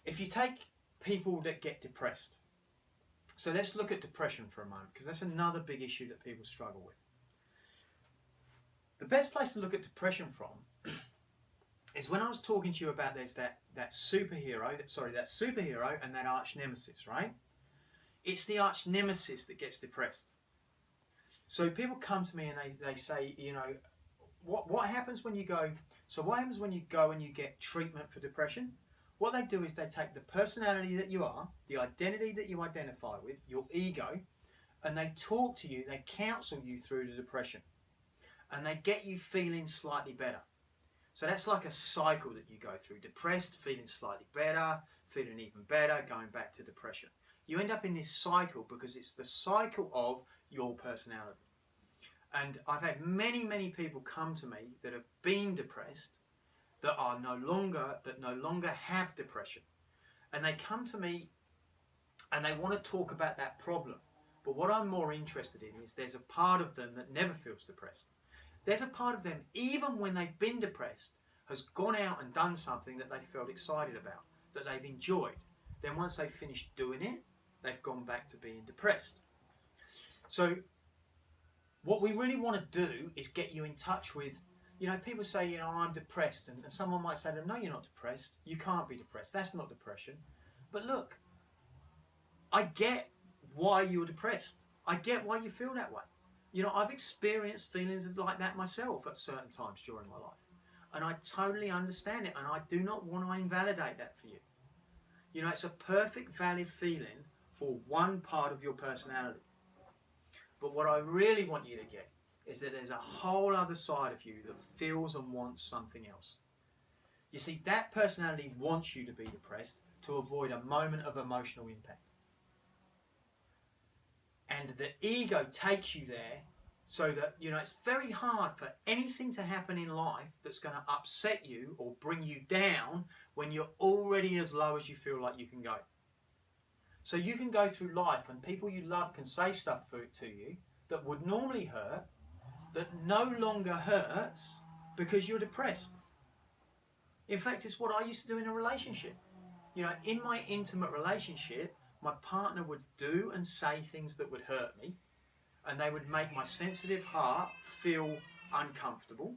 If you take people that get depressed, so let's look at depression for a moment, because that's another big issue that people struggle with. The best place to look at depression from is when I was talking to you about there's that superhero and that arch nemesis, right? It's the arch nemesis that gets depressed. So people come to me and they say, you know, what happens when you go, so what happens when you go and you get treatment for depression? What they do is they take the personality that you are, the identity that you identify with, your ego, and they talk to you, they counsel you through the depression. And they get you feeling slightly better. So that's like a cycle that you go through. Depressed, feeling slightly better, feeling even better, going back to depression. You end up in this cycle because it's the cycle of your personality. And I've had many, many people come to me that have been depressed that no longer have depression. And they come to me and they want to talk about that problem. But what I'm more interested in is there's a part of them that never feels depressed. There's a part of them, even when they've been depressed, has gone out and done something that they felt excited about, that they've enjoyed. Then once they've finished doing it, they've gone back to being depressed. So what we really want to do is get you in touch with, you know, people say, you know, I'm depressed. And someone might say to them, no, you're not depressed. You can't be depressed. That's not depression. But look, I get why you're depressed. I get why you feel that way. You know, I've experienced feelings like that myself at certain times during my life. And I totally understand it. And I do not want to invalidate that for you. You know, it's a perfect valid feeling for one part of your personality. But what I really want you to get is that there's a whole other side of you that feels and wants something else. You see, that personality wants you to be depressed to avoid a moment of emotional impact. And the ego takes you there so that, you know, it's very hard for anything to happen in life that's going to upset you or bring you down when you're already as low as you feel like you can go. So you can go through life and people you love can say stuff to you that would normally hurt, that no longer hurts because you're depressed. In fact, it's what I used to do in a relationship. You know, in my intimate relationship, my partner would do and say things that would hurt me, and they would make my sensitive heart feel uncomfortable.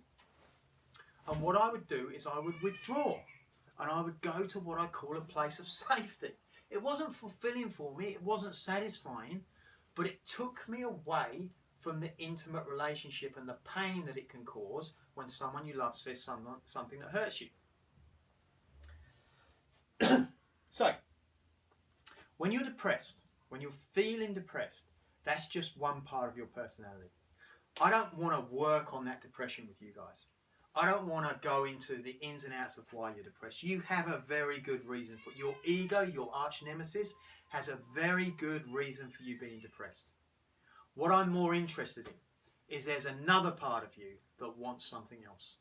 And what I would do is I would withdraw, and I would go to what I call a place of safety. It wasn't fulfilling for me, it wasn't satisfying, but it took me away from the intimate relationship and the pain that it can cause when someone you love says something that hurts you. So, when you're depressed, when you're feeling depressed, that's just one part of your personality. I don't want to work on that depression with you guys. I don't want to go into the ins and outs of why you're depressed. You have a very good reason for it. Your ego, your arch nemesis, has a very good reason for you being depressed. What I'm more interested in is there's another part of you that wants something else.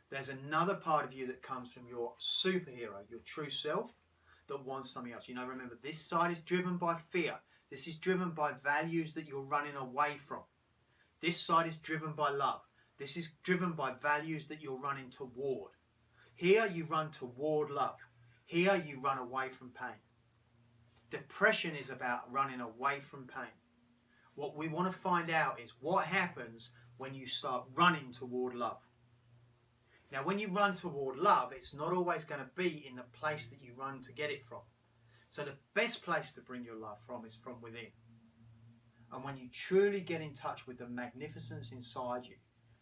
There's another part of you that comes from your superhero, your true self, that wants something else. You know, remember, this side is driven by fear. This is driven by values that you're running away from. This side is driven by love. This is driven by values that you're running toward. Here you run toward love. Here you run away from pain. Depression is about running away from pain. What we want to find out is what happens when you start running toward love. Now, when you run toward love, it's not always going to be in the place that you run to get it from. So the best place to bring your love from is from within. And when you truly get in touch with the magnificence inside you,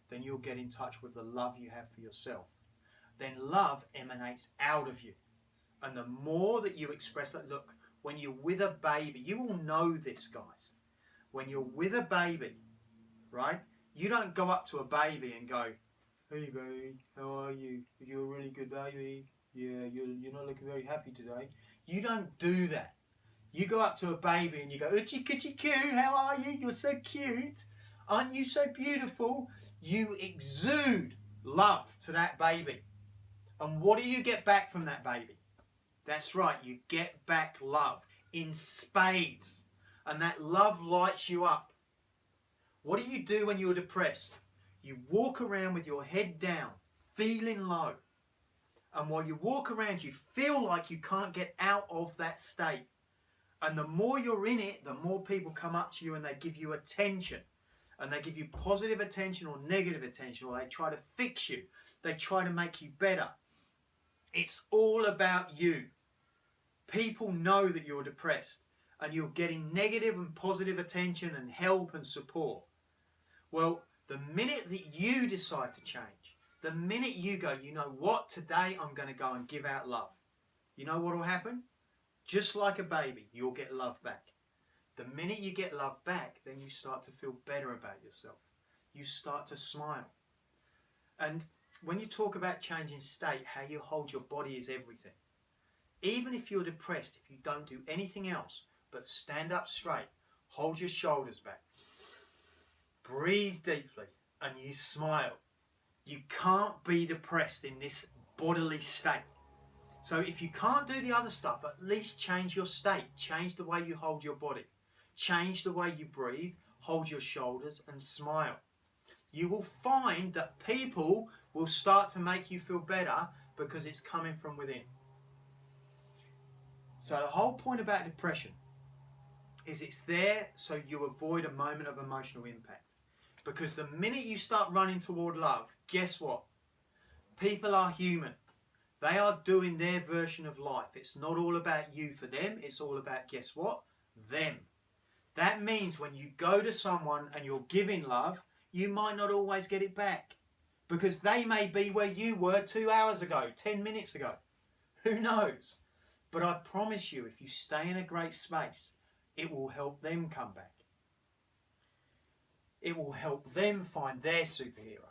then you'll get in touch with the love you have for yourself. Then love emanates out of you. And the more that you express that, look, when you're with a baby, you all know this, guys. When you're with a baby, right, you don't go up to a baby and go, hey baby, how are you? You're a really good baby. Yeah, you're not looking very happy today. You don't do that. You go up to a baby and you go, oochie coochie coo, how are you? You're so cute. Aren't you so beautiful? You exude love to that baby. And what do you get back from that baby? That's right, you get back love in spades. And that love lights you up. What do you do when you're depressed? You walk around with your head down, feeling low. And while you walk around, you feel like you can't get out of that state. And the more you're in it, the more people come up to you and they give you attention. And they give you positive attention or negative attention, or they try to fix you. They try to make you better. It's all about you. People know that you're depressed and you're getting negative and positive attention and help and support. Well, the minute that you decide to change, the minute you go, you know what, today I'm going to go and give out love. You know what will happen? Just like a baby, you'll get love back. The minute you get love back, then you start to feel better about yourself. You start to smile. And when you talk about changing state, how you hold your body is everything. Even if you're depressed, if you don't do anything else but stand up straight, hold your shoulders back, breathe deeply, and you smile, you can't be depressed in this bodily state. So if you can't do the other stuff, at least change your state. Change the way you hold your body. Change the way you breathe, hold your shoulders, and smile. You will find that people will start to make you feel better because it's coming from within. So the whole point about depression is it's there so you avoid a moment of emotional impact. Because the minute you start running toward love, guess what? People are human. They are doing their version of life. It's not all about you for them. It's all about, guess what? Them. That means when you go to someone and you're giving love, you might not always get it back. Because they may be where you were 2 hours ago, 10 minutes ago. Who knows? But I promise you, if you stay in a great space, it will help them come back. It will help them find their superhero.